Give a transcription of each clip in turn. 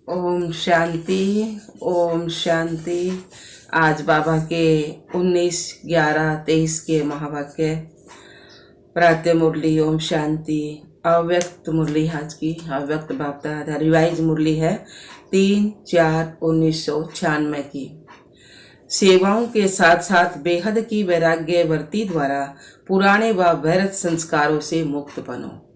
ओम शांति। ओम शांति। आज बाबा के 19/11/23 के महावाक्य प्रातः मुरली ओम शांति। अव्यक्त मुरली आज की अव्यक्त बाप दादा रिवाइज मुरली है 3/4/1996 की। सेवाओं के साथ साथ बेहद की वैराग्य वर्ती द्वारा पुराने व व्यर्थ संस्कारों से मुक्त बनो।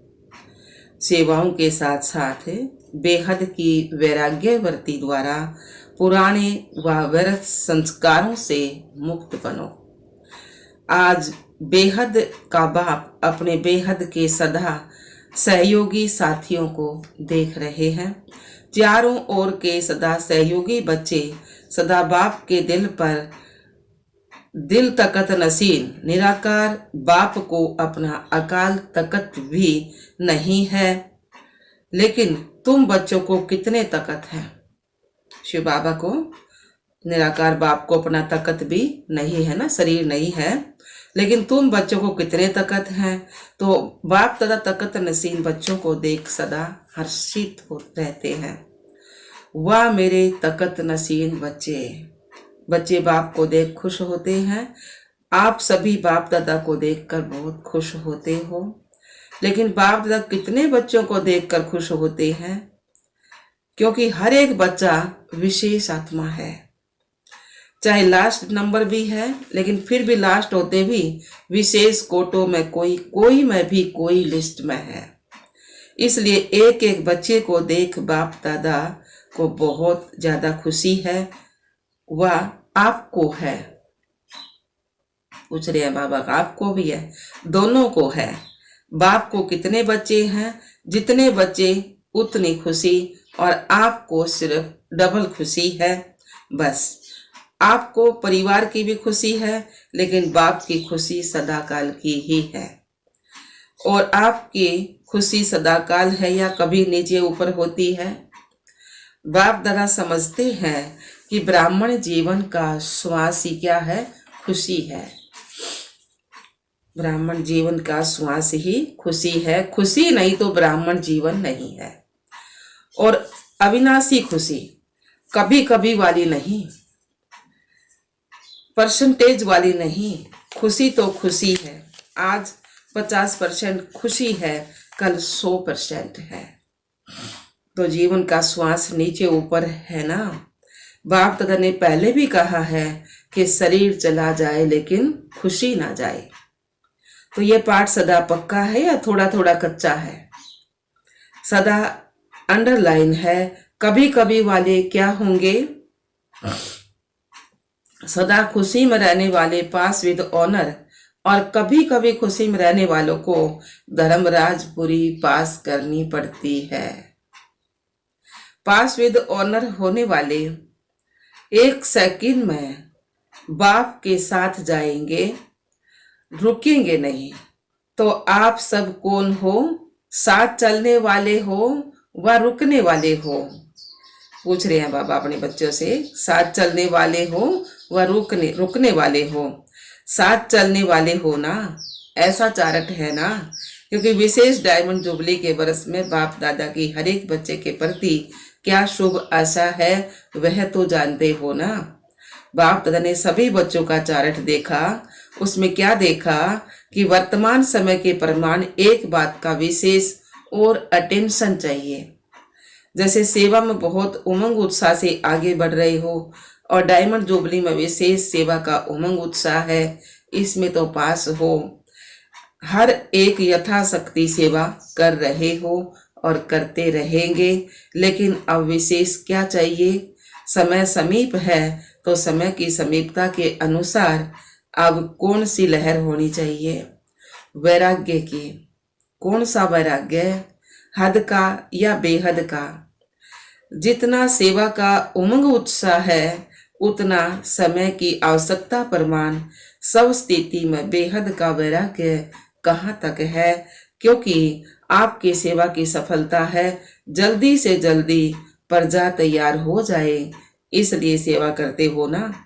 सेवाओं के साथ साथ बेहद की वैराग्य वर्ती द्वारा पुराने व व्यर्थ संस्कारों से मुक्त बनो। आज बेहद का बाप अपने बेहद के सदा सहयोगी साथियों को देख रहे हैं। चारों ओर के सदा सहयोगी बच्चे सदा बाप के दिल तकत नसीन निराकार बाप को अपना अकाल तकत भी नहीं है, लेकिन तुम बच्चों को कितने तकत है। शिव बाबा को निराकार बाप को अपना तकत भी नहीं है ना, शरीर नहीं है, लेकिन तुम बच्चों को कितने तकत हैं। तो बाप तथा तकत नसीन बच्चों को देख सदा हर्षित हो रहते हैं। वाह मेरे तकत नसीन बच्चे बाप को देख खुश होते हैं। आप सभी बाप दादा को देखकर बहुत खुश होते हो, लेकिन बाप दादा कितने बच्चों को देखकर खुश होते हैं, क्योंकि हर एक बच्चा विशेष आत्मा है। चाहे लास्ट नंबर भी है, लेकिन फिर भी लास्ट होते भी विशेष कोटों में कोई में भी कोई लिस्ट में है। इसलिए एक एक बच्चे को देख बाप दादा को बहुत ज्यादा खुशी है। वह आपको है, पूछ रहे हैं बाबा का, आपको भी है, दोनों को है। बाप को कितने बच्चे हैं, जितने बच्चे उतनी खुशी, और आपको सिर्फ डबल खुशी है। बस आपको परिवार की भी खुशी है, लेकिन बाप की खुशी सदाकाल की ही है। और आपकी खुशी सदाकाल है या कभी नीचे ऊपर होती है। बाप दादा समझते हैं कि ब्राह्मण जीवन का श्वास ही क्या है, खुशी है। ब्राह्मण जीवन का श्वास ही खुशी है। खुशी नहीं तो ब्राह्मण जीवन नहीं है। और अविनाशी खुशी कभी कभी वाली नहीं, परसेंटेज वाली नहीं। खुशी तो खुशी है। आज 50% खुशी है, कल 100% है। तो जीवन का श्वास नीचे ऊपर है ना। बाप दादा ने पहले भी कहा है कि शरीर चला जाए लेकिन खुशी ना जाए। तो ये पाठ सदा पक्का है या थोड़ा थोड़ा कच्चा है? सदा अंडरलाइन है। कभी कभी वाले क्या होंगे? सदा खुशी में रहने वाले पास विद ऑनर, और कभी कभी खुशी में रहने वालों को धर्मराजपुरी पास करनी पड़ती है। पास विद ऑनर होने वाले 1 सेकंड में बाप के साथ जाएंगे, रुकेंगे नहीं। तो आप सब कौन हो? साथ चलने वाले हो व रुकने वाले हो? पूछ रहे हैं बाबा अपने बच्चों से। साथ चलने वाले हो व रुकने वाले हो? साथ चलने वाले हो ना, ऐसा चार्ट है ना। क्योंकि विशेष डायमंड जुबली के वर्ष में बाप दादा की हर एक बच्चे के प्रति क्या शुभ आशा है वह तो जानते हो ना। बाप दादा ने सभी बच्चों का चार्ट देखा। उसमें क्या देखा कि वर्तमान समय के प्रमाण एक बात का विशेष और अटेंशन चाहिए। जैसे सेवा में बहुत उमंग उत्साह से आगे बढ़ रहे हो, और डायमंड जुबली में विशेष सेवा का उमंग उत्साह है, इसमें तो पास हो। हर एक यथाशक्ति सेवा कर रहे हो और करते रहेंगे, लेकिन अब विशेष क्या चाहिए? समय समीप है, तो समय की समीपता के अनुसार अब कौन सी लहर होनी चाहिए? वैराग्य की। कौन सा वैराग्य? हद का या बेहद का? जितना सेवा का उमंग उत्साह है, उतना समय की आवश्यकता प्रमाण सब स्थिति में बेहद का वैराग्य कहाँ तक है? क्योंकि आपकी सेवा की सफलता है जल्दी से जल्दी प्रजा तैयार हो जाए, इसलिए सेवा करते हो ना।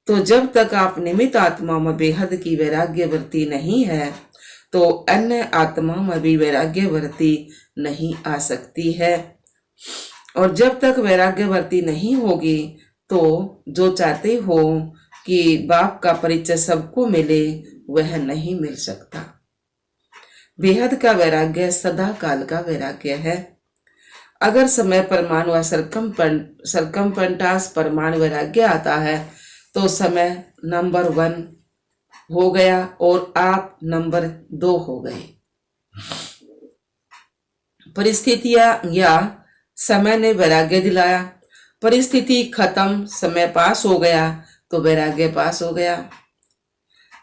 तो जब तक आप निमित्त आत्मा में बेहद की वैराग्य वृत्ति नहीं है, तो अन्य आत्मा में भी वैराग्य वृत्ति नहीं आ सकती है। और जब तक वैराग्यवर्ती नहीं होगी तो जो चाहते हो कि बाप का परिचय सबको मिले वह नहीं मिल सकता। बेहद का वैराग्य सदा काल का वैराग्य है। अगर समय परमाणु व सरकमपेंटास परमाणु वैराग्य आता है तो समय नंबर 1 हो गया और आप नंबर 2 हो गए। परिस्थितियां या समय ने वैराग्य दिलाया, परिस्थिति खत्म, समय पास हो गया तो वैराग्य पास हो गया,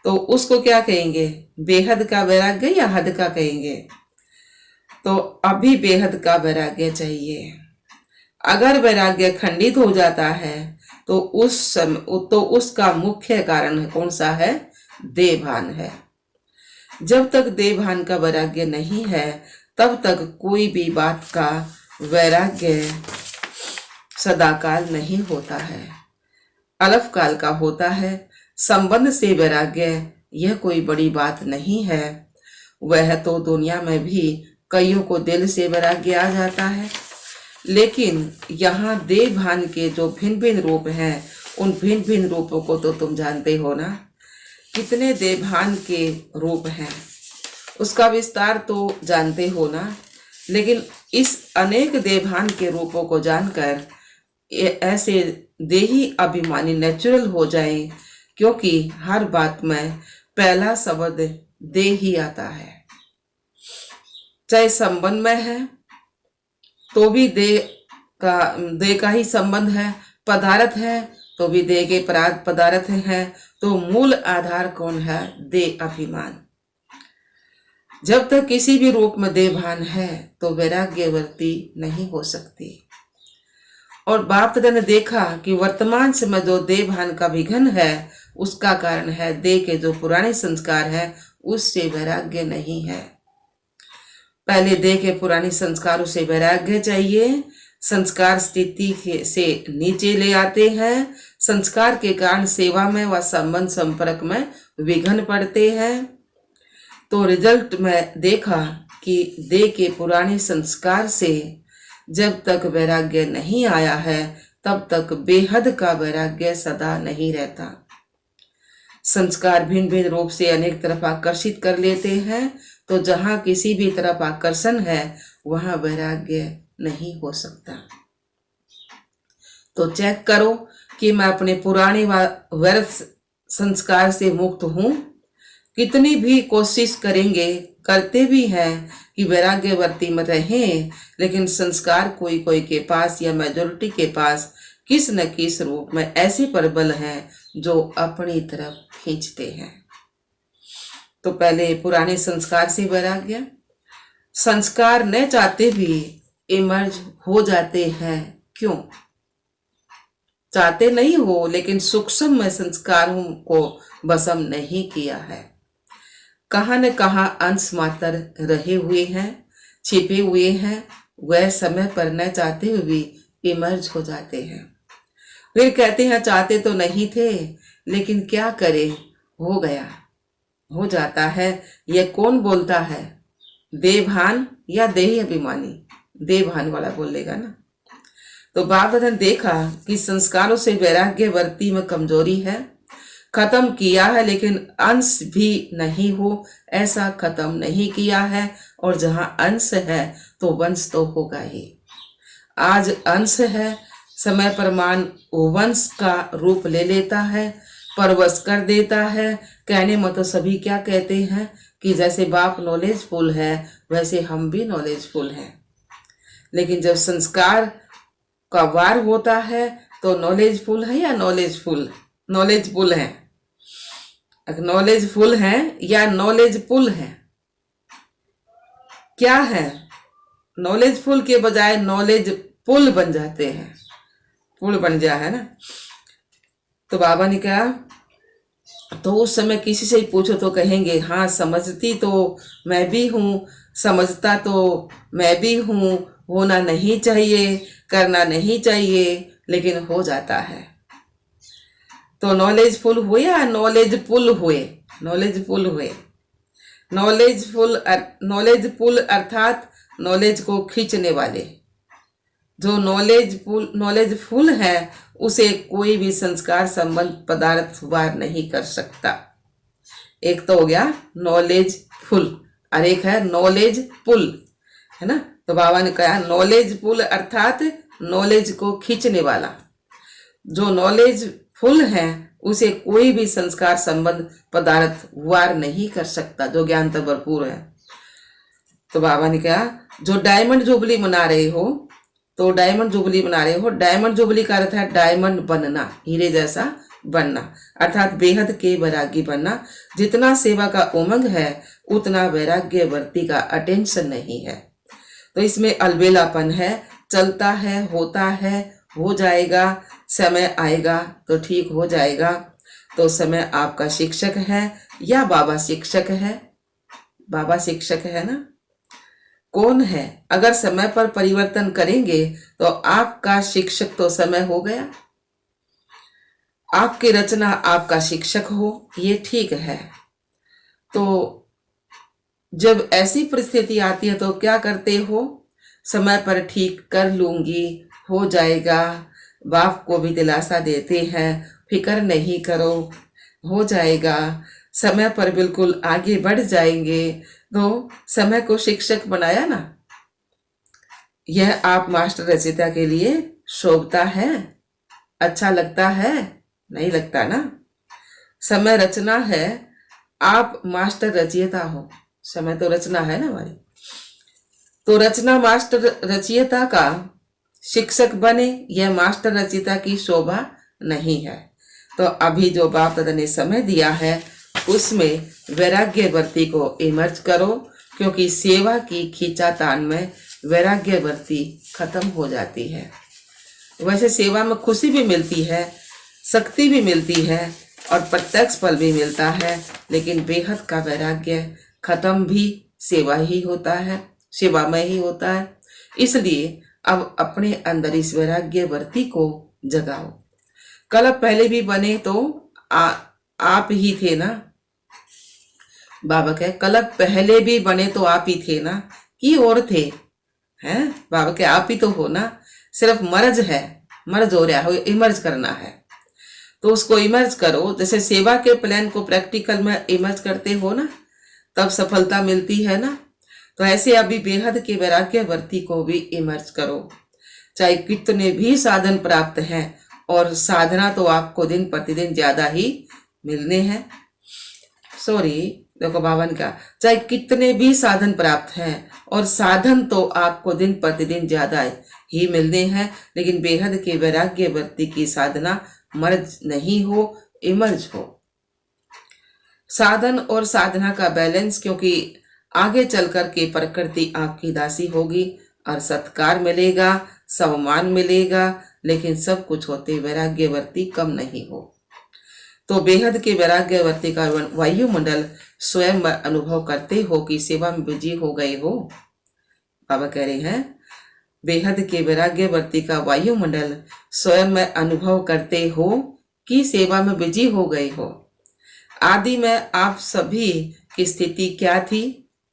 तो उसको क्या कहेंगे? बेहद का वैराग्य या हद का कहेंगे? तो अभी बेहद का वैराग्य चाहिए। अगर वैराग्य खंडित हो जाता है तो उसका मुख्य कारण कौन सा है? देहभान है। जब तक देहभान का वैराग्य नहीं है तब तक कोई भी बात का वैराग्य सदाकाल नहीं होता है, अलफ काल का होता है। संबंध से वैराग्य यह कोई बड़ी बात नहीं है। वह तो दुनिया में भी कईयों को दिल से वैराग्य आ जाता है, लेकिन यहाँ देहभान के जो भिन्न भिन्न रूप हैं उन भिन्न भिन्न रूपों को तो तुम जानते हो ना। कितने देहभान के रूप हैं उसका विस्तार तो जानते हो ना। लेकिन इस अनेक देहभान के रूपों को जानकर ऐसे देही अभिमानी नेचुरल हो जाएं, क्योंकि हर बात में पहला शब्द देह ही आता है। चाहे संबंध में है तो भी देह का ही संबंध है, पदार्थ है तो भी देह के पदार्थ है। तो मूल आधार कौन है? देह अभिमान। जब तक किसी भी रूप में देहभान है तो वैराग्यवर्ती नहीं हो सकती। और बाप दादा ने देखा कि वर्तमान समय जो देहभान का विघन है उसका कारण है देह के जो पुराने संस्कार है उससे वैराग्य नहीं है। पहले देह के पुराने संस्कारों से वैराग्य चाहिए। संस्कार स्थिति से नीचे ले आते हैं, संस्कार के कारण सेवा में व संबंध संपर्क में विघन पड़ते हैं। तो रिजल्ट में देखा कि देह के पुराने संस्कार से जब तक वैराग्य नहीं आया है तब तक बेहद का वैराग्य सदा नहीं रहता। संस्कार भिन्न भिन्न रूप से अनेक तरफ आकर्षित कर लेते हैं, तो जहां किसी भी तरफ आकर्षण है वहां वैराग्य नहीं हो सकता। तो चेक करो कि मैं अपने पुराने व्यर्थ संस्कार से मुक्त हूं। कितनी भी कोशिश करते भी हैं कि वैराग्यवर्ती में रहें, लेकिन संस्कार कोई कोई के पास या मेजोरिटी के पास किस न किस रूप में ऐसे प्रबल हैं जो अपनी तरफ खींचते हैं। तो पहले पुराने संस्कार से वैराग्य। संस्कार न चाहते भी इमर्ज हो जाते हैं। क्यों? चाहते नहीं हो, लेकिन सूक्ष्म में संस्कारों को भस्म नहीं किया है। कहां न कहां अंश मात्र रहे हुए हैं, छिपे हुए हैं। वह समय पर न चाहते हुए भी इमर्ज हो जाते हैं। फिर कहते हैं चाहते तो नहीं थे, लेकिन क्या करें, हो गया, हो जाता है। यह कौन बोलता है? देहभान या देही अभिमानी? देहभान वाला बोलेगा ना। तो बाप दादा ने देखा कि संस्कारों से वैराग्यवर्ती में कमजोरी है, खत्म किया है, लेकिन अंश भी नहीं हो ऐसा खत्म नहीं किया है। और जहां अंश है तो वंश तो होगा ही। आज अंश है, समय प्रमाण वंश का रूप ले लेता है, परवश कर देता है। कहने में तो सभी क्या कहते हैं कि जैसे बाप नॉलेजफुल है वैसे हम भी नॉलेजफुल हैं, लेकिन जब संस्कार का वार होता है तो नॉलेजफुल है या नॉलेजफुल है, नॉलेजफुल है या नॉलेजफुल है? क्या है? नॉलेजफुल के बजाय नॉलेज पुल बन जाते हैं, पुल बन गया है ना। तो बाबा ने कहा, तो उस समय किसी से ही पूछो तो कहेंगे हाँ समझती तो मैं भी हूँ, समझता तो मैं भी हूँ, होना नहीं चाहिए, करना नहीं चाहिए, लेकिन हो जाता है। तो नॉलेजफुल हुए या नॉलेजफुल हुए? नॉलेजफुल अर्थात नॉलेज को खींचने वाले, जो नॉलेजफुल है उसे कोई भी संस्कार संबंध पदार्थ वार नहीं कर सकता। एक तो हो गया नॉलेजफुल और एक है नॉलेजफुल, है ना। तो बाबा ने कहा नॉलेजफुल अर्थात नॉलेज को खींचने वाला। जो नॉलेजफुल है उसे कोई भी संस्कार संबंध पदार्थ वार नहीं कर सकता, जो ज्ञान तो भरपूर है। तो बाबा ने कहा जो डायमंड जुबली मना रहे हो, तो डायमंड जुबली मना रहे हो, डायमंड जुबली का अर्थ है डायमंड बनना, हीरे जैसा बनना, अर्थात बेहद के वैरागी बनना। जितना सेवा का उमंग है उतना वैराग्य वर्ती का अटेंशन नहीं है। तो इसमें अलबेलापन है, चलता है, होता है, हो जाएगा, समय आएगा तो ठीक हो जाएगा। तो समय आपका शिक्षक है या बाबा शिक्षक है? बाबा शिक्षक है ना। कौन है? अगर समय पर परिवर्तन करेंगे तो आपका शिक्षक तो समय हो गया। आपकी रचना आपका शिक्षक हो, ये ठीक है। तो जब ऐसी परिस्थिति आती है तो क्या करते हो? समय पर ठीक कर लूंगी, हो जाएगा। बाप को भी दिलासा देते हैं, फिक्र नहीं करो, हो जाएगा, समय पर बिल्कुल आगे बढ़ जाएंगे। तो समय को शिक्षक बनाया ना। यह आप मास्टर रचयिता के लिए शोभता है? अच्छा लगता है? नहीं लगता ना। समय रचना है, आप मास्टर रचयिता हो। समय तो रचना है ना हमारी। तो रचना मास्टर रचयिता का शिक्षक बने, यह मास्टर रचयिता की शोभा नहीं है। तो अभी जो बाप दादा ने समय दिया है उसमें वैराग्यवर्ती को इमर्ज करो, क्योंकि सेवा की खींचातान में वैराग्यवर्ती खत्म हो जाती है। वैसे सेवा में खुशी भी मिलती है, शक्ति भी मिलती है और प्रत्यक्ष फल भी मिलता है, लेकिन बेहद का वैराग्य खत्म भी सेवा ही होता है, सेवा में ही होता है। इसलिए अब अपने अंदर इस वैराग्यवर्ती को जगाओ। कल पहले भी बने तो आप ही थे ना। बाबा कहे कल पहले भी बने तो आप ही थे ना, कि और थे? हैं? बाबा के आप ही तो हो ना। सिर्फ मर्ज है, मर्ज हो रहा है, इमर्ज करना है। तो उसको इमर्ज करो। जैसे सेवा के प्लान को प्रैक्टिकल में इमर्ज करते हो ना, तब सफलता मिलती है ना। तो ऐसे अभी बेहद के वैराग्यवर्ती को भी इमर्ज करो। चाहे कितने भी साधन प्राप्त हैं, और साधना तो आपको दिन प्रतिदिन ज्यादा ही मिलने हैं। देखो बाबा ने कहा चाहे कितने भी साधन प्राप्त हैं, और साधन तो आपको दिन प्रतिदिन ज्यादा ही मिलने हैं, लेकिन बेहद के वैराग्यवर्ती की साधना मर्ज नहीं हो, इमर्ज हो। साधन और साधना का बैलेंस, क्योंकि आगे चलकर के प्रकृति आपकी दासी होगी और सत्कार मिलेगा, सम्मान मिलेगा, लेकिन सब कुछ होते वैराग्यवर्ती कम नहीं हो। तो बेहद के वैराग्यवर्ती का वायुमंडल स्वयं अनुभव करते हो कि सेवा में बिजी हो गए हो। बाबा कह रहे हैं बेहद के वैराग्यवर्ती का वायुमंडल स्वयं में अनुभव करते हो कि सेवा में बिजी हो गए हो। आदि में आप सभी की स्थिति क्या थी?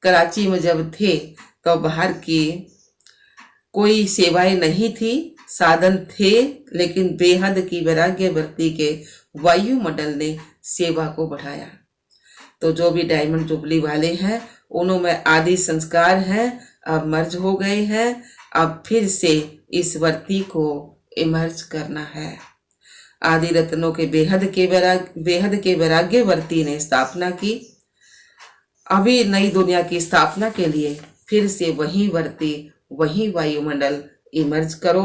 कराची में जब थे तो बाहर की कोई सेवाएं नहीं थी, साधन थे, लेकिन बेहद की वैराग्यवर्ती के वायुमंडल ने सेवा को बढ़ाया। तो जो भी डायमंड जुबली वाले हैं उनमें आदि संस्कार हैं, अब मर्ज हो गए हैं। अब फिर से इस वर्ती को इमर्ज करना है। आदि रत्नों के बेहद के वैराग्यवर्ती ने स्थापना की। अभी नई दुनिया की स्थापना के लिए फिर से वही वर्ती, वही वायुमंडल इमर्ज करो।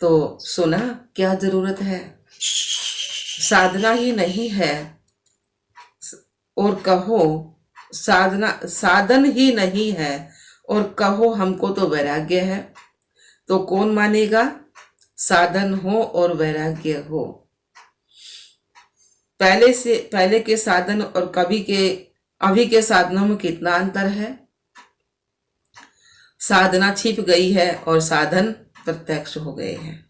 तो सुना क्या जरूरत है? साधना ही नहीं है, और कहो साधन ही नहीं है, और कहो हमको तो वैराग्य है। तो कौन मानेगा? साधन हो और वैराग्य हो। पहले के साधन और अभी के साधनों में कितना अंतर है? साधना छिप गई है और साधन प्रत्यक्ष हो गए हैं।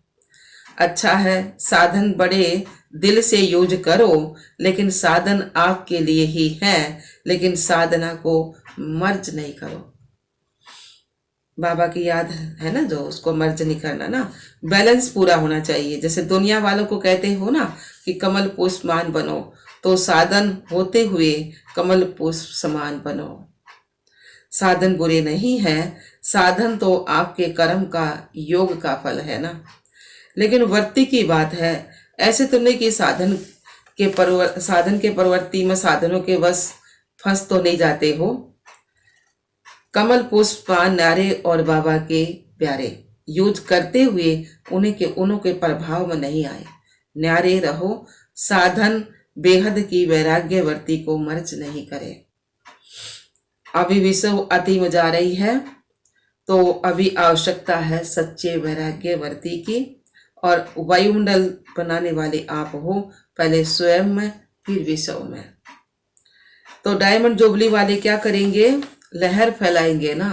अच्छा है, साधन बड़े दिल से यूज करो, लेकिन साधन आपके लिए ही है, लेकिन साधना को मर्ज नहीं करो। बाबा की याद है ना, जो उसको मर्ज नहीं करना ना, बैलेंस पूरा होना चाहिए। जैसे दुनिया वालों को कहते हो ना कि कमल पुष्पमान बनो, तो साधन होते हुए कमल पुष्प समान बनो। साधन बुरे नहीं है, साधन तो आपके कर्म का, योग का फल है ना। लेकिन वर्ती की बात है, ऐसे तो नहीं कि साधन के प्रवृत्ति में साधनों के बस फंस तो नहीं जाते हो। कमल पुष्पान नारे और बाबा के प्यारे यूज करते हुए उन्हों के प्रभाव में नहीं आए। न्यारे रहो, साधन बेहद की वैराग्य वर्ती को मर्ज नहीं करे। अभी विश्व अति में जा रही है, तो अभी आवश्यकता है सच्चे वैराग्य वर्ती की। और वायुमंडल बनाने वाले आप हो, पहले स्वयं में फिर विश्व में। तो डायमंड जुबली वाले क्या करेंगे, लहर फैलाएंगे ना।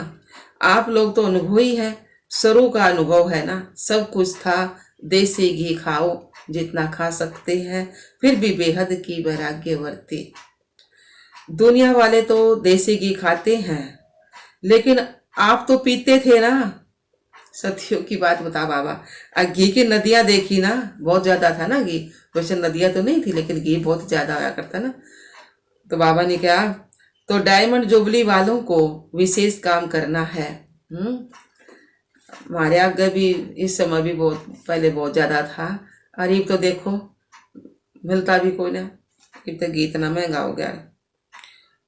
आप लोग तो अनुभवी हैं, शुरू का अनुभव है ना, सब कुछ था। देसी घी खाओ जितना खा सकते हैं, फिर भी बेहद की वैराग्य वर्ती। दुनिया वाले तो देसी घी खाते हैं, लेकिन आप तो पीते थे ना। सत्यों की बात बता बाबा, घी की नदियां देखी ना, बहुत ज्यादा था ना घी। वैसे नदियां तो नहीं थी, लेकिन घी बहुत ज्यादा आया करता ना। तो बाबा ने कहा, तो डायमंड जुबली वालों को विशेष काम करना है। हमारे आगे भी इस समय भी बहुत, पहले बहुत ज्यादा था। अरे तो देखो मिलता भी कोई ना, इतना घी इतना महंगा हो गया।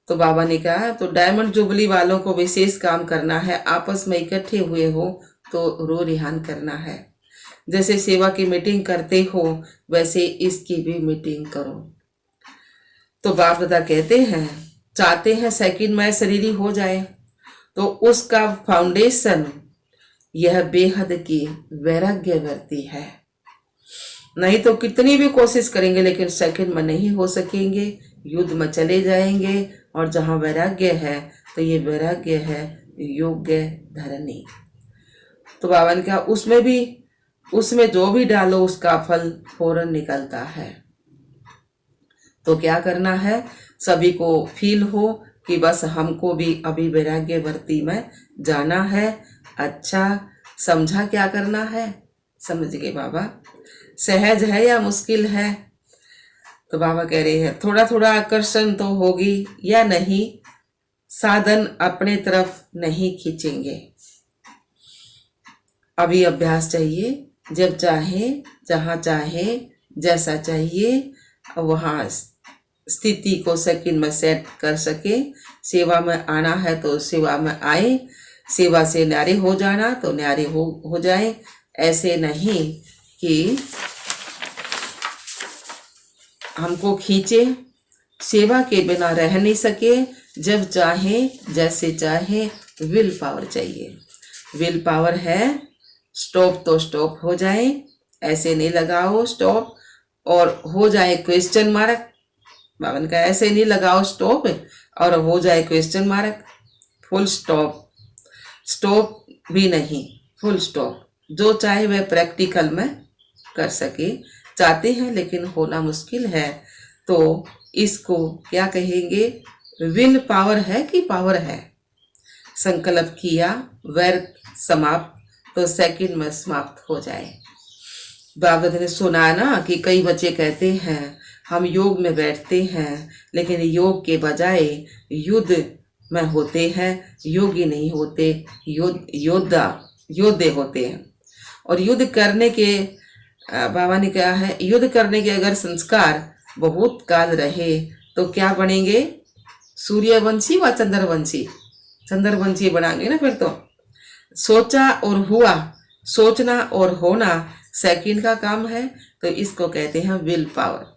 तो बाबा ने कहा, तो डायमंड जुबली वालों को विशेष काम करना है। आपस में इकट्ठे हुए हो तो रो रिहान करना है। जैसे सेवा की मीटिंग करते हो, वैसे इसकी भी मीटिंग करो। तो बाप दादा कहते हैं, चाहते हैं सेकंड में शरीरी हो जाए, तो उसका फाउंडेशन यह बेहद की वैराग्य वर्ती है। नहीं तो कितनी भी कोशिश करेंगे, लेकिन सेकंड में नहीं हो सकेंगे, युद्ध में चले जाएंगे। और जहां वैराग्य है, तो ये वैराग्य है योग्य धरनी। तो बाबा ने कहा, उसमें जो भी डालो उसका फल फौरन निकलता है। तो क्या करना है, सभी को फील हो कि बस हमको भी अभी वैराग्य वर्ती में जाना है। अच्छा समझा क्या करना है, समझ गए बाबा। सहज है या मुश्किल है? तो बाबा कह रहे हैं, थोड़ा थोड़ा आकर्षण तो होगी या नहीं, साधन अपने तरफ नहीं खींचेंगे। अभी अभ्यास चाहिए, जब चाहे, जहां चाहे, जैसा चाहिए वहां स्थिति को सेकंड में सेट कर सके। सेवा में आना है तो सेवा में आए, सेवा से न्यारे हो जाना तो न्यारे हो जाए। ऐसे नहीं कि हमको खींचे, सेवा के बिना रह नहीं सके। जब चाहे, जैसे चाहे, विल पावर चाहिए। विल पावर है, स्टॉप तो स्टॉप हो जाए, ऐसे नहीं लगाओ स्टॉप और हो जाए क्वेश्चन मार्क। बाबा ने कहा, ऐसे नहीं लगाओ स्टॉप और हो जाए question mark. Full stop, stop भी नहीं, फुल स्टॉप। जो चाहे वह प्रैक्टिकल में कर सके। चाहते हैं लेकिन होना मुश्किल है, तो इसको क्या कहेंगे, विल पावर है कि पावर है। संकल्प किया, वैर समाप्त, तो सेकंड में समाप्त हो जाए। बाबा ने सुना ना कि कई बच्चे कहते हैं हम योग में बैठते हैं, लेकिन योग के बजाय युद्ध में होते हैं। योगी नहीं होते, योद्धे होते हैं। और युद्ध करने के, बाबा ने कहा है, युद्ध करने के अगर संस्कार बहुत काल रहे तो क्या बनेंगे, सूर्यवंशी व चंद्रवंशी। चंद्रवंशी बनाएंगे ना फिर तो। सोचा और हुआ, सोचना और होना सेकंड का काम है, तो इसको कहते हैं विल पावर।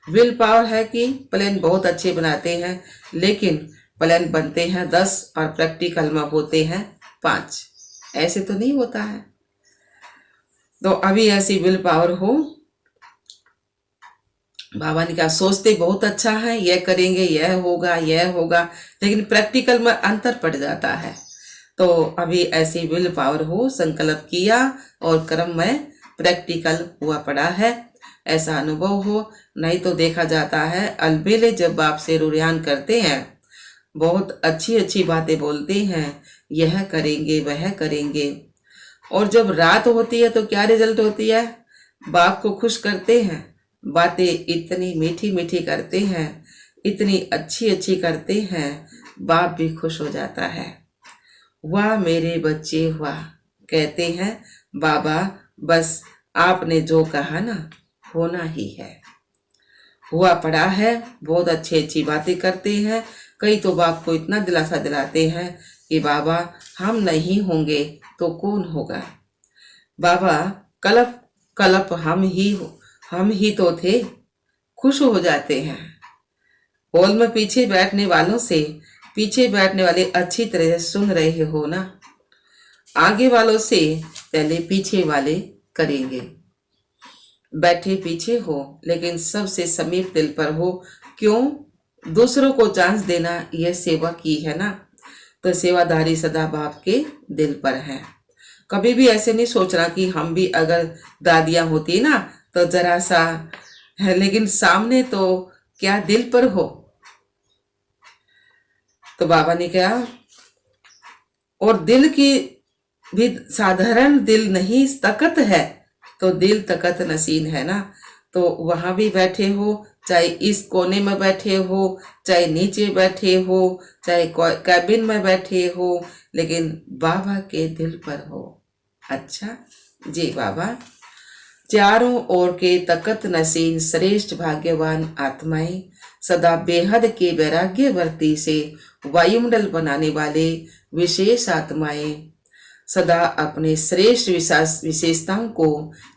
विल पावर है कि प्लान बहुत अच्छे बनाते हैं, लेकिन प्लान बनते हैं 10 और प्रैक्टिकल में होते हैं 5। ऐसे तो नहीं होता है। तो अभी ऐसी विल पावर हो। बाबा ने कहा, सोचते बहुत अच्छा है, यह करेंगे, यह होगा, लेकिन प्रैक्टिकल में अंतर पड़ जाता है। तो अभी ऐसी विल पावर हो, संकल्प किया और कर्म में प्रैक्टिकल हुआ पड़ा है, ऐसा अनुभव हो। नहीं तो देखा जाता है अलबेले जब बाप से रुझान करते हैं, बहुत अच्छी अच्छी बातें बोलते हैं, यह करेंगे वह करेंगे। और जब रात होती है तो क्या रिजल्ट होती है? बाप को खुश करते हैं, बातें इतनी मीठी मीठी करते हैं, इतनी अच्छी अच्छी करते हैं, बाप भी खुश हो जाता है। वाह मेरे बच्चे वाह, कहते हैं बाबा बस आपने जो कहा ना होना ही है। हुआ पड़ा है, बहुत अच्छी अच्छी बातें करते हैं। कई तो बाप को इतना दिलासा दिलाते हैं कि बाबा हम नहीं होंगे तो कौन होगा। बाबा कलप कलप हम ही तो थे। खुश हो जाते हैं। हॉल में पीछे बैठने वालों से पीछे बैठने वाले अच्छी तरह से सुन रहे हो ना, आगे वालों से पहले पीछे वाले करेंगे। बैठे पीछे हो लेकिन सबसे समीप दिल पर हो। क्यों? दूसरों को चांस देना यह सेवा की है ना, तो सेवादारी सदा बाप के दिल पर है। कभी भी ऐसे नहीं सोचना कि हम भी अगर दादियां होती ना तो जरा सा है, लेकिन सामने तो क्या दिल पर हो। तो बाबा ने कहा और दिल की भी साधारण दिल नहीं तकत है, तो दिल तकत नसीन है ना। तो वहां भी बैठे हो, चाहे इस कोने में बैठे हो, चाहे नीचे बैठे हो, चाहे कैबिन में बैठे हो, लेकिन बाबा के दिल पर हो। अच्छा जी बाबा। चारों ओर के तकत नसीन श्रेष्ठ भाग्यवान आत्माएं सदा बेहद के वैराग्यवर्ती से वायुमंडल बनाने वाले विशेष आत्माएं सदा अपने श्रेष्ठ विशेषताओं को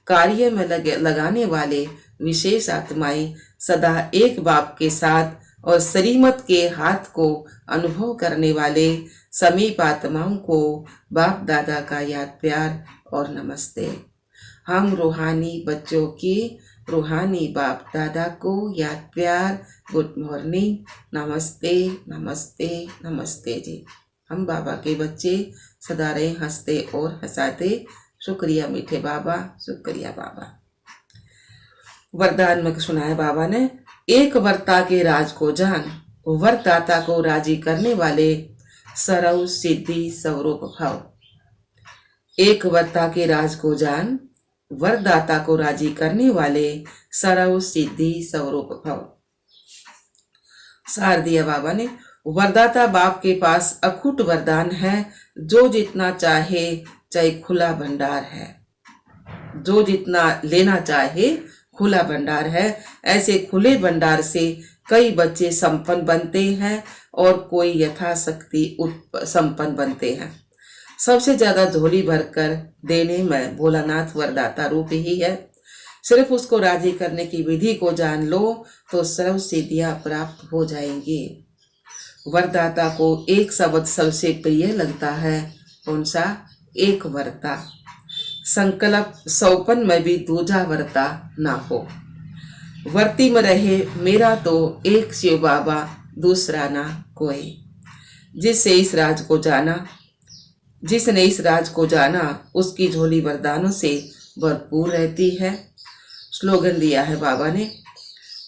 कार्य में लगाने वाले विशेष आत्माएं सदा एक बाप के साथ और श्रीमत के हाथ को अनुभव करने वाले समीप आत्माओं को बाप दादा का याद प्यार और नमस्ते। हम रूहानी बच्चों की रूहानी बाप दादा को याद प्यार गुड मॉर्निंग, नमस्ते नमस्ते नमस्ते जी। हम बाबा के बच्चे सदा रहे हंसते और हंसाते। शुक्रिया मीठे बाबा, शुक्रिया बाबा। वरदान में सुनाया बाबा ने, एक वर्ता के राज को जान, वरदाता को राजी करने वाले सरव सिद्धि स्वरूप भव। एक वर्ता के राज को जान, वरदाता को राजी करने वाले सरव सिद्धि स्वरूप भव। सार दिया बाबा ने, वरदाता बाप के पास अखुट वरदान है। जो जितना चाहे चाहे खुला भंडार है, जो जितना लेना चाहे खुला भंडार है। ऐसे खुले भंडार से कई बच्चे संपन्न बनते हैं और कोई यथाशक्ति संपन्न बनते हैं। सबसे ज्यादा झोली भरकर देने में भोलानाथ वरदाता रूप ही है। सिर्फ उसको राजी करने की विधि को जान लो तो सर्व सिद्धियां प्राप्त हो जाएंगी। वरदाता को एक शब्द सबसे प्रिय लगता है, कौन सा? एक वर्ता। संकल्प सौपन में भी दूजा वर्ता ना हो। वर्ती में रहे मेरा तो एक शिव बाबा, दूसरा ना कोई। जिसने इस राज को जाना उसकी झोली वरदानों से भरपूर रहती है। स्लोगन दिया है बाबा ने,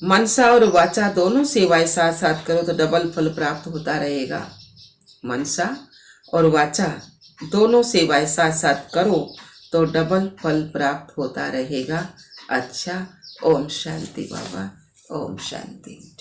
मनसा और वाचा दोनों सेवाएं साथ साथ करो तो डबल फल प्राप्त होता रहेगा। मनसा और वाचा दोनों सेवाएं साथ साथ करो तो डबल फल प्राप्त होता रहेगा। अच्छा, ओम शांति बाबा, ओम शांति।